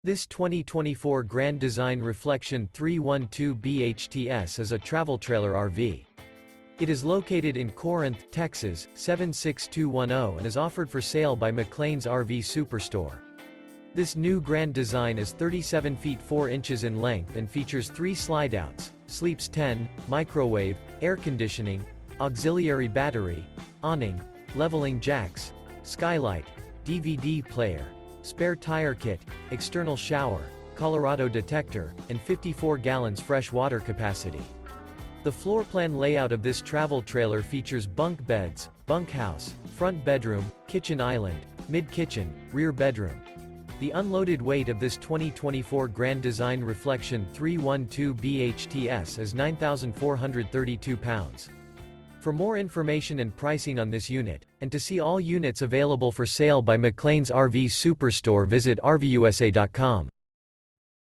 This 2024 Grand Design Reflection 312 BHTS is a travel trailer RV. It is located in Corinth, Texas, 76210 and is offered for sale by McClain's RV Superstore. This new Grand Design is 37 feet 4 inches in length and features 3 slideouts, sleeps 10, microwave, air conditioning, auxiliary battery, awning, leveling jacks, skylight, DVD player, spare tire kit, external shower, Colorado Detector, and 54 gallons fresh water capacity. The floor plan layout of this travel trailer features bunk beds, bunkhouse, front bedroom, kitchen island, mid-kitchen, rear bedroom. The unloaded weight of this 2024 Grand Design Reflection 312 BHTS is 9,432 pounds. For more information and pricing on this unit, and to see all units available for sale by McClain's RV Superstore, visit RVUSA.com.